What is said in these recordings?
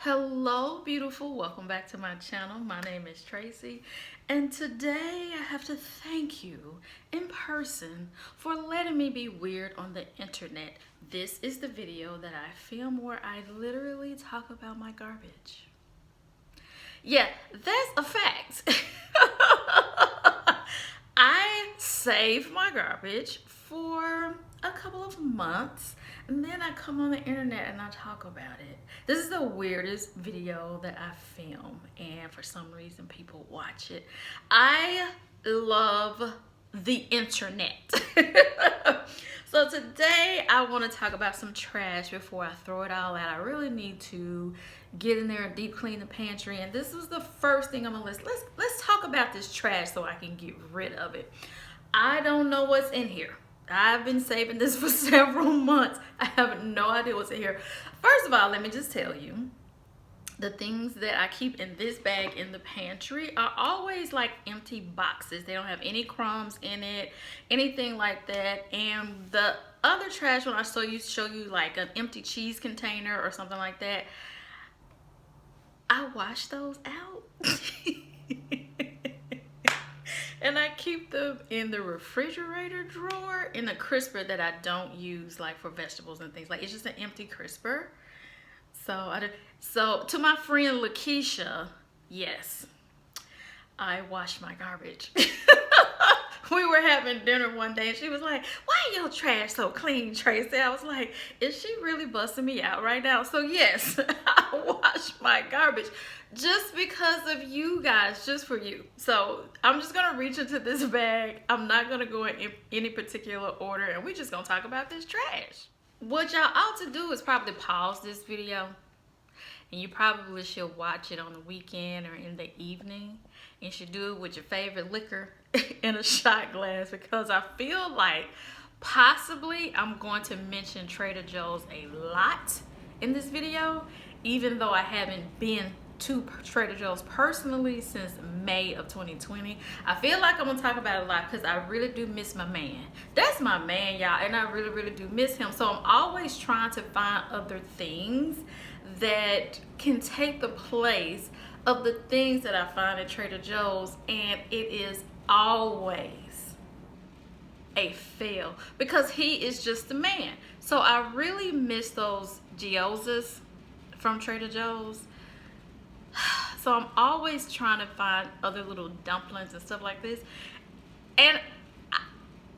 Hello, beautiful. Welcome back to my channel. My name is Tracy, and today I have to thank you in person for letting me be weird on the internet. This is the video that I film where I literally talk about my garbage. Yeah, that's a fact. I save my garbage for a couple of months, and then I come on the internet and I talk about it. This is the weirdest video that I film, and for some reason people watch it. I love the internet. So today I want to talk about some trash before I throw it all out. I really need to get in there and deep clean the pantry, and this was the first thing on my list. Let's talk about this trash so I can get rid of it. I don't know what's in here. I've been saving this for several months. I have no idea what's in here. First of all, let me just tell you, the things that I keep in this bag in the pantry are always like empty boxes. They don't have any crumbs in it, anything like that. And the other trash, when I show you like an empty cheese container or something like that, I wash those out. And I keep them in the refrigerator drawer in a crisper that I don't use like for vegetables and things. Like, it's just an empty crisper. So to my friend Lakeisha, yes, I wash my garbage. We were having dinner one day and she was like, "Why your trash so clean, Tracy?" I was like, is she really busting me out right now? So yes, I wash my garbage just because of you guys, just for you. So I'm just gonna reach into this bag. I'm not gonna go in any particular order, and we're just gonna talk about this trash. What y'all ought to do is probably pause this video, and you probably should watch it on the weekend or in the evening. You should do it with your favorite liquor in a shot glass, because I feel like possibly I'm going to mention Trader Joe's a lot in this video, even though I haven't been to Trader Joe's personally since May of 2020. I feel like I'm gonna talk about it a lot because I really do miss my man. That's my man, y'all, and I really do miss him. So I'm always trying to find other things that can take the place of the things that I find at Trader Joe's, and it is always a fail because he is just the man. So I really miss those gyozas from Trader Joe's. So I'm always trying to find other little dumplings and stuff like this, and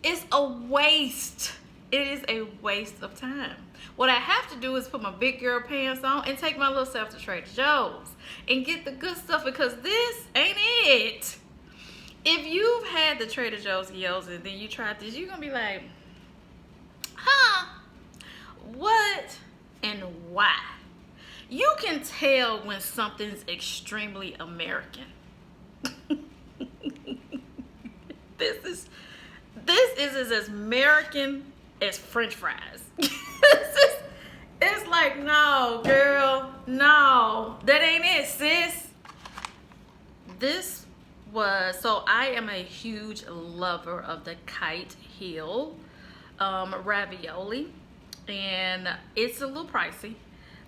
it's a waste. It is a waste of time. What I have to do is put my big girl pants on and take my little self to Trader Joe's and get the good stuff, because this ain't it. If you've had the Trader Joe's gyoza and then you tried this, you're gonna be like, huh, what and why? You can tell when something's extremely American. This is as American as French fries. It's like, no, girl, no, that ain't it, sis. So I am a huge lover of the Kite Hill ravioli, and it's a little pricey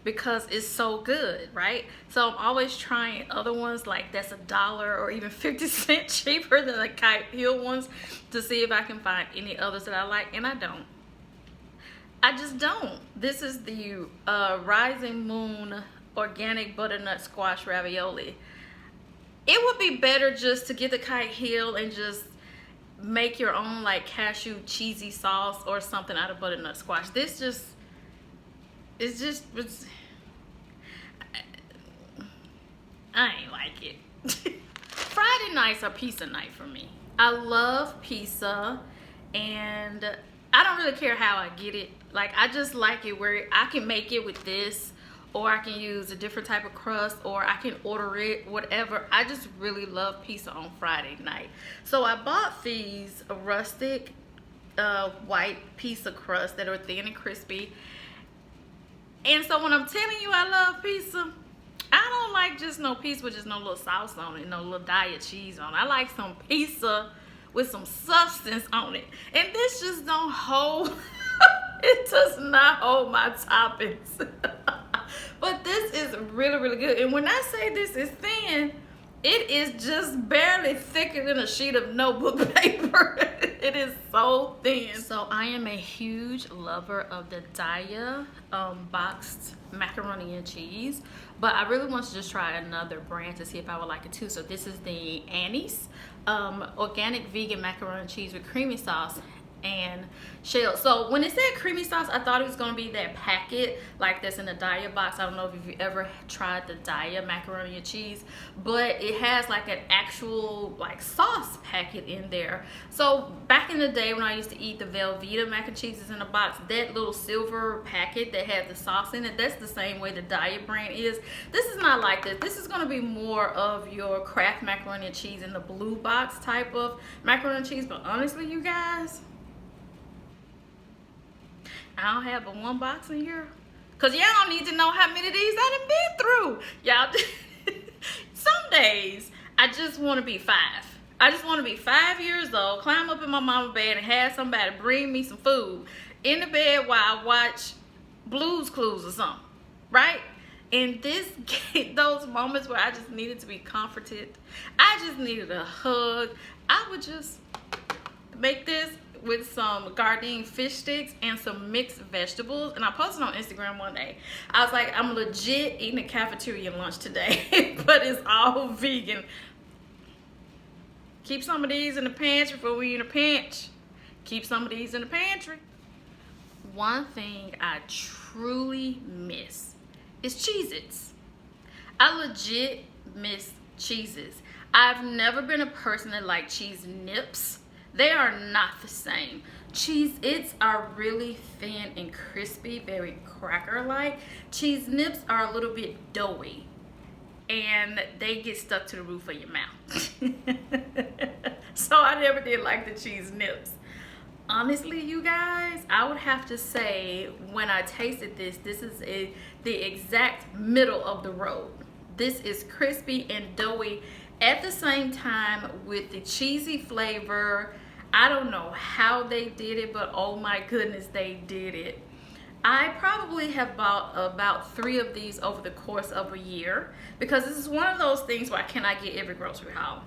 because it's so good, right? So I'm always trying other ones like that's $1 or even 50 cents cheaper than the Kite Hill ones to see if I can find any others that I like, and I don't. I just don't. This is the Rising Moon organic butternut squash ravioli. It would be better just to get the Kite Hill and just make your own like cashew cheesy sauce or something out of butternut squash. I ain't like it. Friday nights are pizza night for me. I love pizza, and I don't really care how I get it. Like, I just like it where I can make it with this, or I can use a different type of crust, or I can order it, whatever. I just really love pizza on Friday night. So I bought these rustic white pizza crusts that are thin and crispy. And so when I'm telling you I love pizza, I don't like just no pizza with just no little sauce on it, no little diet cheese on it. I like some pizza with some substance on it. And this just don't hold, it does not hold my toppings. But this is is really, really good. And when I say this is thin, it is just barely thicker than a sheet of notebook paper. It is so thin. So I am a huge lover of the Daiya boxed macaroni and cheese, but I really want to just try another brand to see if I would like it too. So this is the Annie's organic vegan macaroni and cheese with creamy sauce and shell. So when it said creamy sauce, I thought it was going to be that packet like that's in the Daiya box. I don't know if you've ever tried the Daiya macaroni and cheese, but it has like an actual like sauce packet in there. So back in the day when I used to eat the Velveeta mac and cheeses in a box, that little silver packet that had the sauce in it, that's the same way the Daiya brand is. This is not like this. This is going to be more of your Kraft macaroni and cheese in the blue box type of macaroni and cheese. But honestly, you guys, I don't have but one box in here, because y'all don't need to know how many of these I done been through. Y'all, some days I just want to be 5. I just want to be 5 years old, climb up in my mama's bed and have somebody bring me some food in the bed while I watch Blue's Clues or something, right? And this, those moments where I just needed to be comforted, I just needed a hug. I would just make this with some Gardein fish sticks and some mixed vegetables, and I posted on Instagram one day. I was like, I'm legit eating a cafeteria lunch today, but it's all vegan. Keep some of these in the pantry for when you're in a pinch. Keep some of these in the pantry. One thing I truly miss is Cheez-Its. I legit miss Cheez-Its. I've never been a person that liked cheese nips. They are not the same. Cheez-Its are really thin and crispy, very cracker-like. Cheese nips are a little bit doughy, and they get stuck to the roof of your mouth. So I never did like the cheese nips. Honestly, you guys, I would have to say when I tasted this, this is the exact middle of the road. This is crispy and doughy at the same time with the cheesy flavor. I don't know how they did it, but oh my goodness, they did it. I probably have bought about 3 of these over the course of a year, because this is one of those things where I cannot get every grocery haul.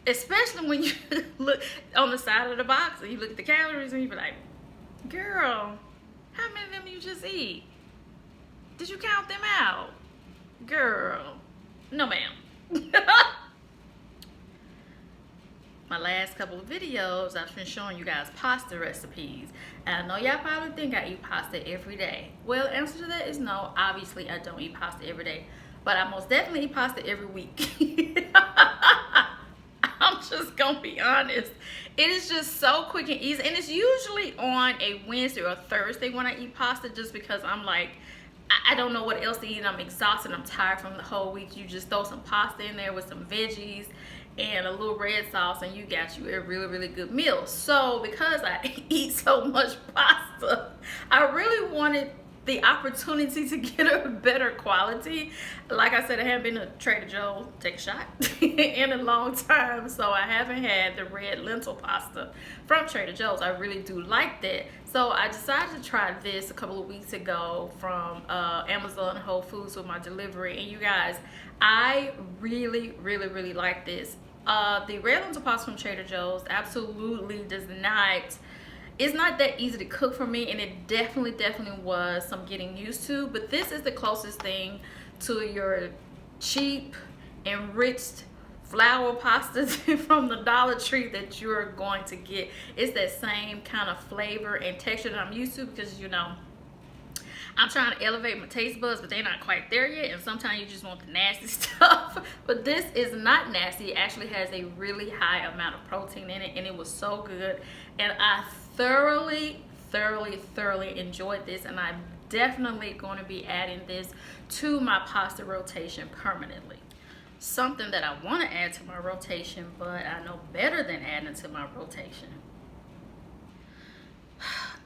Especially when you look on the side of the box and you look at the calories and you be like, girl, how many of them you just eat? Did you count them out? Girl, no ma'am. My last couple of videos, I've been showing you guys pasta recipes. And I know y'all probably think I eat pasta every day. Well, the answer to that is no. Obviously, I don't eat pasta every day. But I most definitely eat pasta every week. I'm just gonna be honest. It is just so quick and easy. And it's usually on a Wednesday or Thursday when I eat pasta, just because I'm like, I don't know what else to eat. I'm exhausted. I'm tired from the whole week. You just throw some pasta in there with some veggies and a little red sauce, and you got you a really, really good meal. So because I eat so much pasta, I really wanted the opportunity to get a better quality. Like I said, I haven't been to Trader Joe's, take a shot, in a long time, so I haven't had the red lentil pasta from Trader Joe's. I really do like that. So I decided to try this a couple of weeks ago from Amazon and Whole Foods with my delivery, and you guys, I really, really, really like this. The red lentil pasta from Trader Joe's absolutely does not, it's not that easy to cook for me, and it definitely was some getting used to. But this is the closest thing to your cheap enriched flour pasta from the Dollar Tree that you're going to get. It's that same kind of flavor and texture that I'm used to, because you know, I'm trying to elevate my taste buds, but they're not quite there yet, and sometimes you just want the nasty stuff. But this is not nasty. It actually has a really high amount of protein in it, and it was so good. And I thoroughly enjoyed this, and I'm definitely going to be adding this to my pasta rotation permanently. Something that I want to add to my rotation, but I know better than adding to my rotation.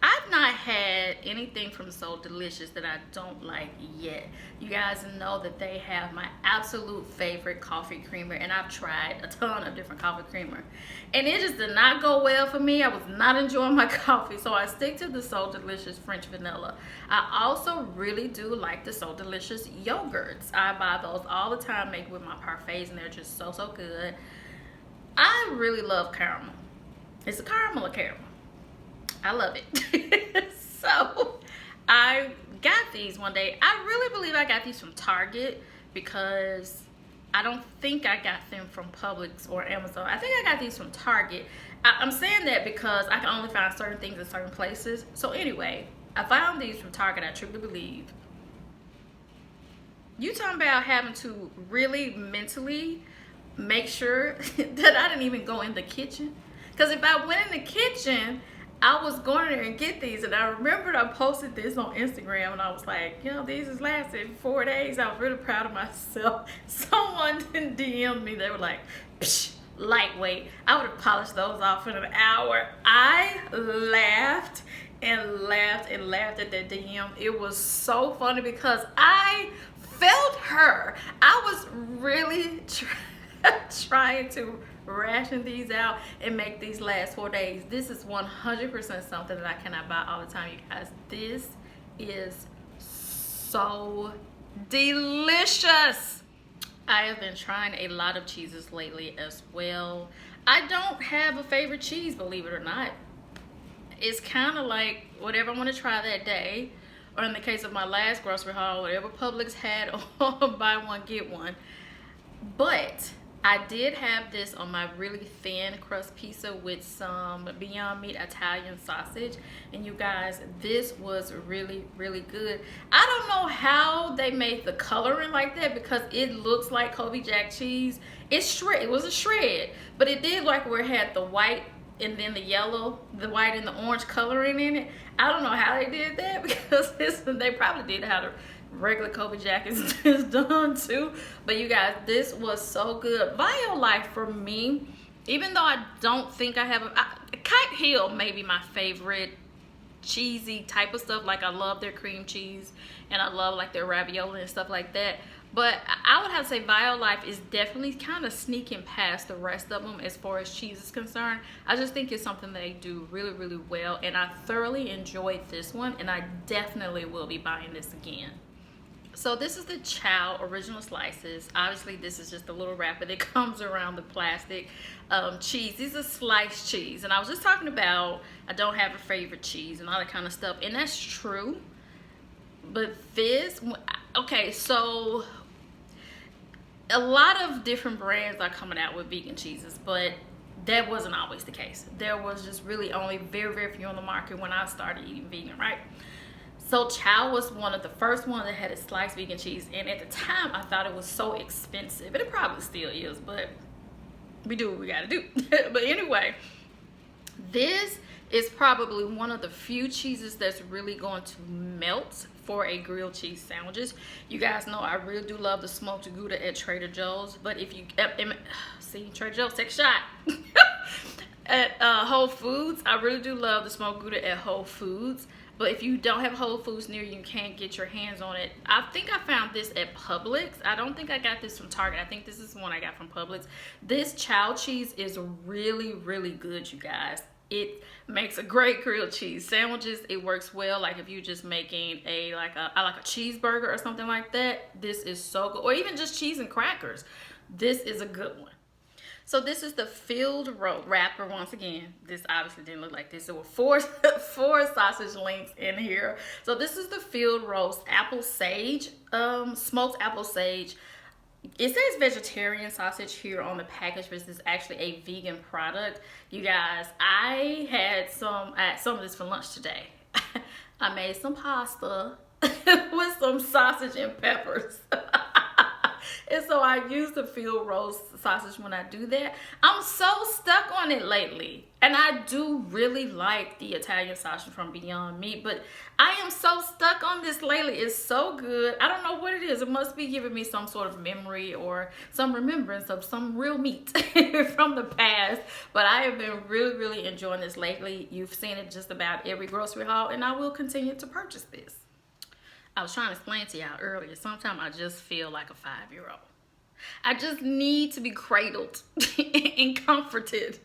I've not had anything from So Delicious that I don't like yet. You guys know that they have my absolute favorite coffee creamer, and I've tried a ton of different coffee creamer, and it just did not go well for me. I was not enjoying my coffee, so I stick to the So Delicious French Vanilla. I also really do like the So Delicious yogurts. I buy those all the time, make with my parfaits, and they're just so good. I really love caramel. It's a caramel or caramel. I love it. So I got these one day. I really believe I got these from Target because I don't think I got them from Publix or Amazon. I think I got these from Target. I'm saying that because I can only find certain things in certain places. So anyway, I found these from Target, I truly believe. You talking about having to really mentally make sure that I didn't even go in the kitchen. Because if I went in the kitchen, I was going there and get these, and I remembered I posted this on Instagram, and I was like, you know, these has lasted 4 days. I was really proud of myself. Someone DM'd me. They were like, psh, lightweight. I would have polished those off in an hour. I laughed and laughed and laughed at that DM. It was so funny because I felt her. I was really trying to ration these out and make these last 4 days. This is 100% something that I cannot buy all the time, you guys. This is so delicious. I have been trying a lot of cheeses lately as well. I don't have a favorite cheese, believe it or not. It's kind of like whatever I want to try that day, or in the case of my last grocery haul, whatever Publix had on buy one get one. But I did have this on my really thin crust pizza with some Beyond Meat Italian sausage, and you guys, this was really good. I don't know how they made the coloring like that because it looks like Kobe Jack cheese. It was a shred, but it did like where it had the white and then the yellow, the white and the orange coloring in it. I don't know how they did that because they probably did how the regular Kobe Jack is done too. But you guys, this was so good. Violife for me, even though I don't think I have Kite Hill may be my favorite cheesy type of stuff. Like I love their cream cheese and I love like their ravioli and stuff like that. But I would have to say Violife is definitely kind of sneaking past the rest of them as far as cheese is concerned. I just think it's something they do really well, and I thoroughly enjoyed this one, and I definitely will be buying this again. So this is the Chow original slices. Obviously this is just a little wrapper that comes around the plastic cheese. These are sliced cheese, and I was just talking about I don't have a favorite cheese and all that kind of stuff, and that's true. But this, okay, so a lot of different brands are coming out with vegan cheeses, but that wasn't always the case. There was just really only very few on the market when I started eating vegan, right? So Chow was one of the first ones that had a sliced vegan cheese, and at the time I thought it was so expensive, and it probably still is, but we do what we gotta do. But anyway, this is probably one of the few cheeses that's really going to melt for a grilled cheese sandwiches. You guys know I really do love the smoked Gouda at Trader Joe's, but if you see Trader Joe's, take a shot. At Whole Foods, I really do love the smoked Gouda at Whole Foods. But if you don't have Whole Foods near you, you can't get your hands on it. I think I found this at Publix. I don't think I got this from Target. I think this is one I got from Publix. This Chow cheese is really good, you guys. It makes a great grilled cheese sandwiches. It works well like if you're just making like a cheeseburger or something like that. This is so good. Or even just cheese and crackers. This is a good one. So this is the filled wrapper. Once again, this obviously didn't look like this. There were four sausage links in here. So this is the filled roast apple sage, smoked apple sage. It says vegetarian sausage here on the package, but this is actually a vegan product. You guys, I had some of this for lunch today. I made some pasta with some sausage and peppers. And so I use the field roast sausage when I do that. I'm so stuck on it lately. And I do really like the Italian sausage from Beyond Meat, but I am so stuck on this lately. It's so good. I don't know what it is. It must be giving me some sort of memory or some remembrance of some real meat from the past. But I have been really, really enjoying this lately. You've seen it just about every grocery haul, and I will continue to purchase this. I was trying to explain to y'all earlier, sometimes I just feel like a 5-year-old. I just need to be cradled and comforted.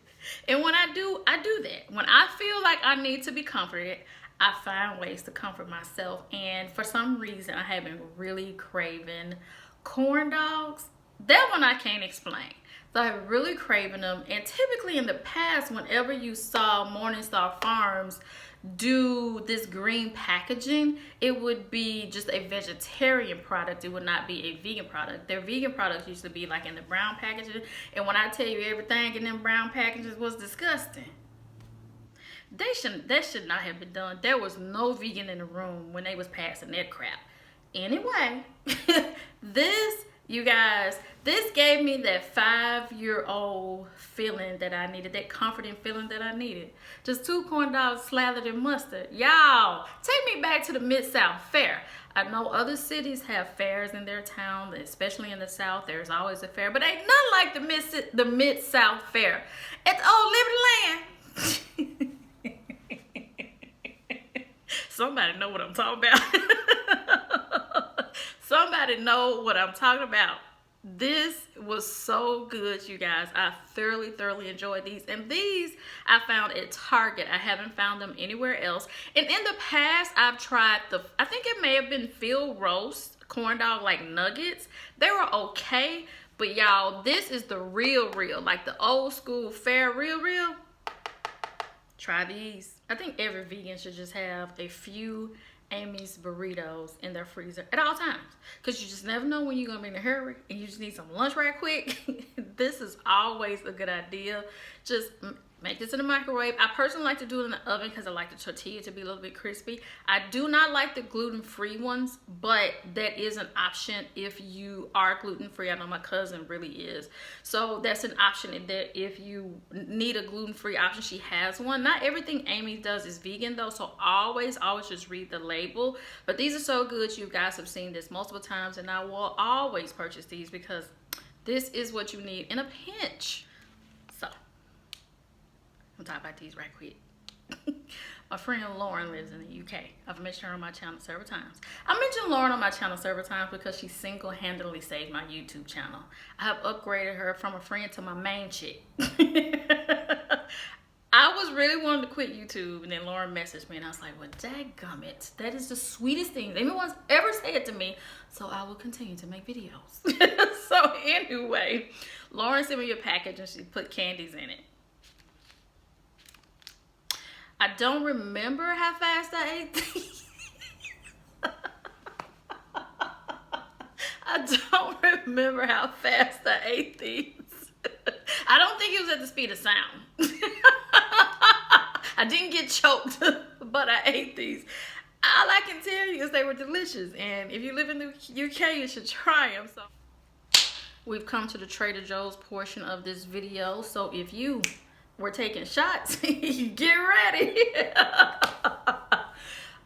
And when I do that. When I feel like I need to be comforted, I find ways to comfort myself. And for some reason, I have been really craving corn dogs. That one I can't explain. So I've really craving them. And typically in the past, whenever you saw Morningstar Farms do this green packaging, it would be just a vegetarian product. It would not be a vegan product. Their vegan products used to be like in the brown packaging, and when I tell you everything in them brown packages was disgusting. That should not have been done. There was no vegan in the room when they was passing that crap. Anyway, you guys, this gave me that 5-year-old feeling that I needed, that comforting feeling that I needed. Just 2 corn dogs slathered in mustard. Y'all, take me back to the Mid-South Fair. I know other cities have fairs in their town, especially in the South. There's always a fair, but ain't nothing like the Mid-South Fair at the old Liberty Land. Somebody know what I'm talking about. Somebody know what I'm talking about. This was so good, you guys. I thoroughly enjoyed these. And these I found at Target. I haven't found them anywhere else. And in the past, I've tried I think it may have been field roast corn dog like nuggets. They were okay. But y'all, this is the real, like the old school fair real. Try these. I think every vegan should just have a few Amy's burritos in their freezer at all times, because you just never know when you're gonna be in a hurry and you just need some lunch right quick. This is always a good idea. Just make this in the microwave. I personally like to do it in the oven because I like the tortilla to be a little bit crispy. I do not like the gluten-free ones, but that is an option if you are gluten-free. I know my cousin really is. So that's an option that if you need a gluten-free option, she has one. Not everything Amy does is vegan though, so always just read the label. But these are so good. You guys have seen this multiple times, and I will always purchase these because this is what you need in a pinch. So I'm talking about these right quick. My friend Lauren lives in the UK. I've mentioned her on my channel several times. I mentioned Lauren on my channel several times because she single-handedly saved my YouTube channel. I have upgraded her from a friend to my main chick. I was really wanting to quit YouTube, and then Lauren messaged me, and I was like, well, dadgummit, that is the sweetest thing anyone's ever said to me, so I will continue to make videos. So anyway, Lauren sent me a package, and she put candies in it. I don't remember how fast I ate these. I don't remember how fast I ate these. I don't think it was at the speed of sound. I didn't get choked, but I ate these. All I can tell you is they were delicious. And if you live in the UK, you should try them. So we've come to the Trader Joe's portion of this video. So if you were taking shots, get ready.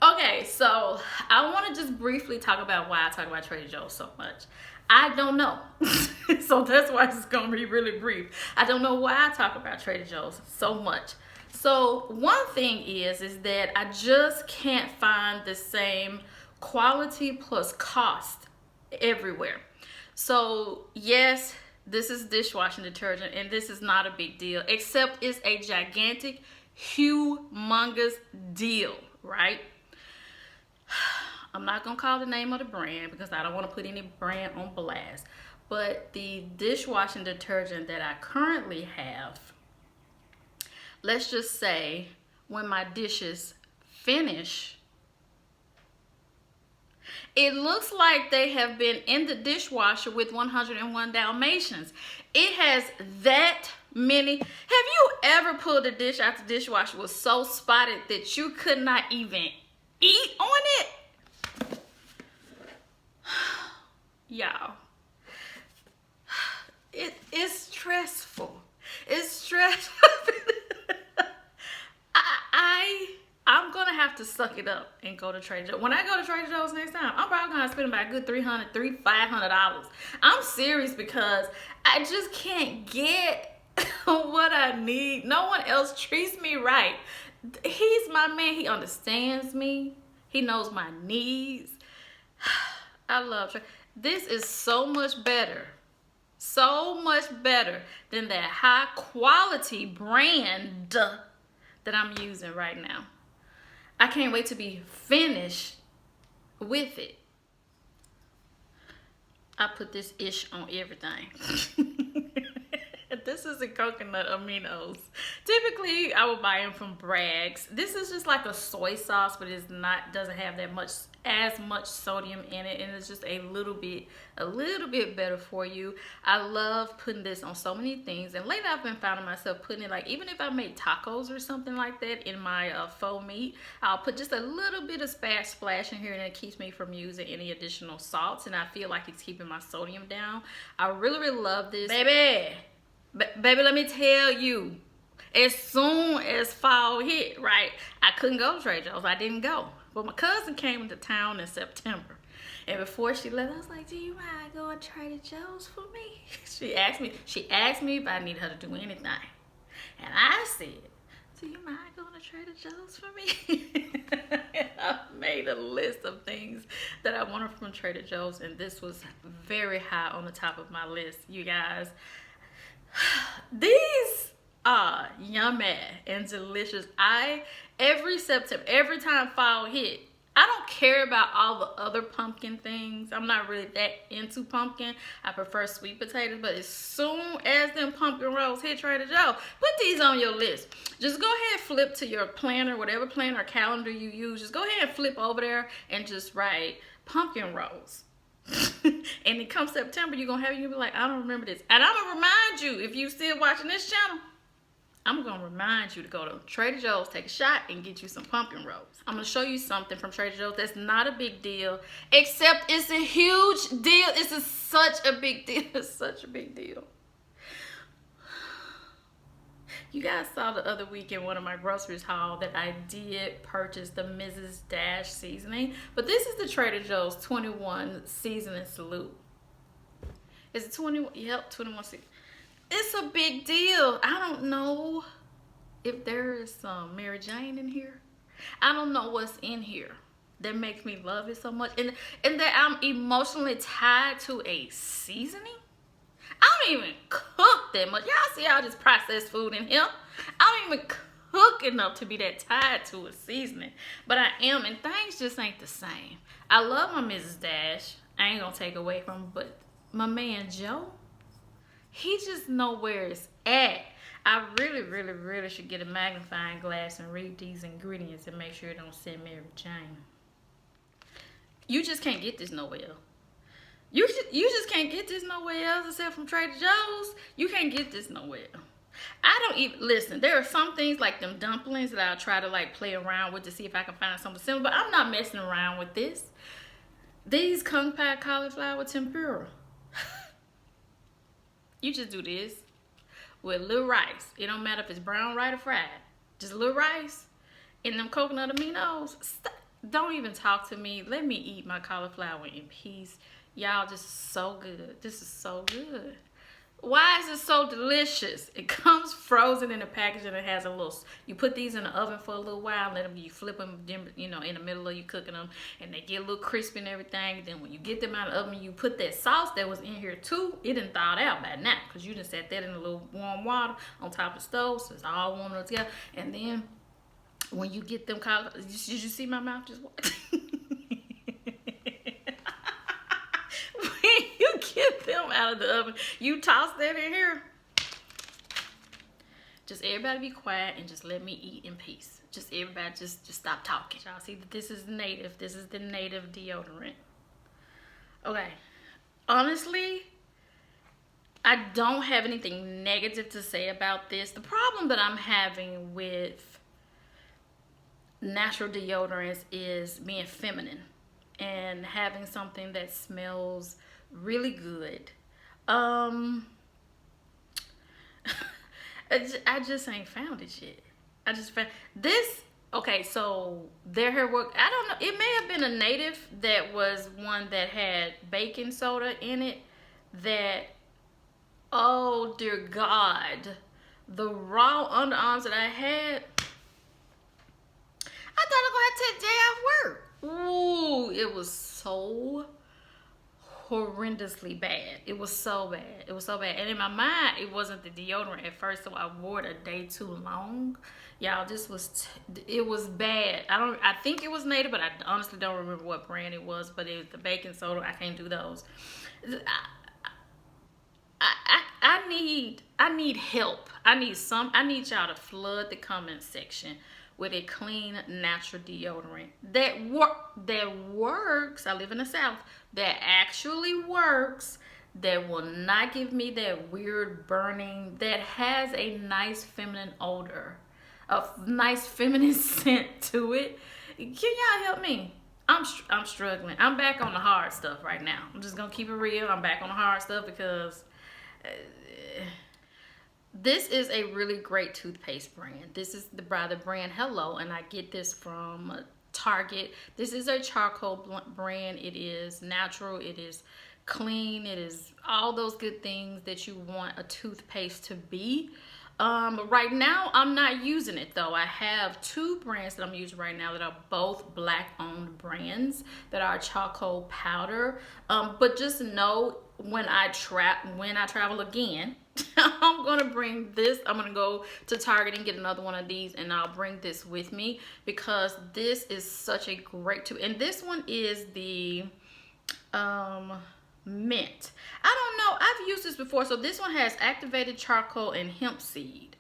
Okay, so I want to just briefly talk about why I talk about Trader Joe's so much. I don't know. So that's why it's going to be really brief. I don't know why I talk about Trader Joe's so much. So one thing is that I just can't find the same quality plus cost everywhere. So yes, this is dishwashing detergent, and this is not a big deal, except it's a gigantic, humongous deal, right? I'm not gonna call the name of the brand because I don't want to put any brand on blast, but the dishwashing detergent that I currently have, let's just say when my dishes finish, it looks like they have been in the dishwasher with 101 Dalmatians. It has that many. Have you ever pulled a dish out the dishwasher was so spotted that you could not even eat on it? Y'all, It's stressful. It's stressful. I'm gonna have to suck it up and go to Trader Joe's. When I go to Trader Joe's next time, I'm probably gonna spend about a good $500. I'm serious, because I just can't get what I need. No one else treats me right. He's my man. He understands me. He knows my needs. I love Trader. This is so much better. So much better than that high quality brand that I'm using right now. I can't wait to be finished with it. I put this ish on everything. This is a coconut aminos. Typically, I would buy them from Bragg's. This is just like a soy sauce, but it's not, doesn't have that much, as much sodium in it, and it's just a little bit better for you. I love putting this on so many things, and lately I've been finding myself putting it, like, even if I make tacos or something like that in my faux meat, I'll put just a little bit of splash in here, and it keeps me from using any additional salts, and I feel like it's keeping my sodium down. I really love this. Baby, let me tell you, as soon as fall hit, right, I couldn't go to Trader Joe's. I didn't go. But my cousin came into town in September. And before she left, I was like, do you mind going to Trader Joe's for me? She asked me if I need her to do anything. And I said, do you mind going to Trader Joe's for me? And I made a list of things that I wanted from Trader Joe's, and this was very high on the top of my list, you guys. These are yummy and delicious. Every time fall hit, I don't care about all the other pumpkin things. I'm not really that into pumpkin. I prefer sweet potatoes, but as soon as them pumpkin rolls hit Trader Joe's, put these on your list. Just go ahead and flip to your planner, whatever planner or calendar you use. Just go ahead and flip over there and just write pumpkin rolls. And it comes September, you're gonna be like, I don't remember this. And I'm gonna remind you, if you still watching this channel, I'm gonna remind you to go to Trader Joe's, take a shot, and get you some pumpkin rolls. I'm gonna show you something from Trader Joe's that's not a big deal, except it's a huge deal. Such a big deal. It's such a big deal. You guys saw the other week in one of my groceries haul that I did purchase the Mrs. Dash seasoning, but this is the Trader Joe's 21 seasoning salute. Is it 21? Yep, 21 seasoning. It's a big deal. I don't know if there is some Mary Jane in here. I don't know what's in here that makes me love it so much, and that I'm emotionally tied to a seasoning. I don't even cook that much. Y'all see all this processed food in here? I don't even cook enough to be that tied to a seasoning. But I am, and things just ain't the same. I love my Mrs. Dash. I ain't gonna take away from him, but my man Joe, he just know where it's at. I really should get a magnifying glass and read these ingredients and make sure it don't say Mary Jane. You just can't get this nowhere else. You just can't get this nowhere else except from Trader Joe's. You can't get this nowhere. I don't even, listen, there are some things like them dumplings that I'll try to like play around with to see if I can find something similar, but I'm not messing around with this. These kung pao cauliflower tempura. You just do this with a little rice. It don't matter if it's brown, right, or fried. Just a little rice and them coconut aminos. Don't even talk to me. Let me eat my cauliflower in peace. Y'all, this is so good. This is so good. Why is it so delicious? It comes frozen in a package, and it has a little, you put these in the oven for a little while, let them, you flip them, you know, in the middle of you cooking them, and they get a little crispy and everything. Then when you get them out of the oven, you put that sauce that was in here too. It done thawed out by now, because you done set that in a little warm water on top of the stove, so it's all warm up together. And then when you get them cauliflower, did you see my mouth just walk? You get them out of the oven, you toss that in here. Just everybody be quiet and just let me eat in peace. Just everybody just stop talking. Y'all see that this is native. This is the native deodorant. Okay, honestly, I don't have anything negative to say about this. The problem that I'm having with natural deodorants is being feminine and having something that smells really good. I just ain't found it yet. I just found this. Okay, so their hair work. I don't know. It may have been a native that was one that had baking soda in it. That, oh dear God, the raw underarms that I had. I thought I was gonna take a day off work. Ooh, it was so horrendously bad. It was so bad. It was so bad. And in my mind, it wasn't the deodorant at first, so I wore it a day too long. Y'all, this was it was bad. I think it was native, but I honestly don't remember what brand it was. But it was the baking soda. I can't do those. I need help. I need y'all to flood the comment section with a clean, natural deodorant that works. I live in the South. That actually works. That will not give me that weird burning. That has a nice feminine odor, a nice feminine scent to it. Can y'all help me? I'm struggling. I'm back on the hard stuff right now. I'm just gonna keep it real. I'm back on the hard stuff because this is a really great toothpaste brand. This is by the brand Hello, and I get this from Target. This is a charcoal brand. It is natural. It is clean. It is all those good things that you want a toothpaste to be. Right now, I'm not using it though. I have two brands that I'm using right now that are both Black-owned brands that are charcoal powder. But just know when I travel again, I'm gonna bring this. I'm gonna go to Target and get another one of these, and I'll bring this with me because this is such a great tool. And this one is the mint. I don't know, I've used this before. So this one has activated charcoal and hemp seed.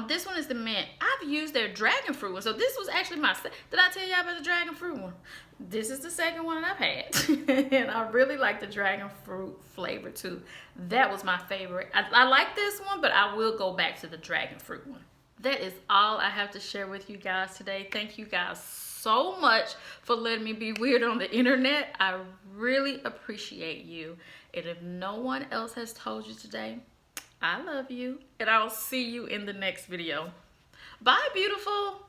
This one is the mint. I've used their dragon fruit one. So this was actually did I tell y'all about the dragon fruit one? This is the second one I've had. And I really like the dragon fruit flavor too. That was my favorite. I like this one, but I will go back to the dragon fruit one. That is all I have to share with you guys today. Thank you guys so much for letting me be weird on the internet. I really appreciate you. And if no one else has told you today, I love you. And I'll see you in the next video. Bye, beautiful.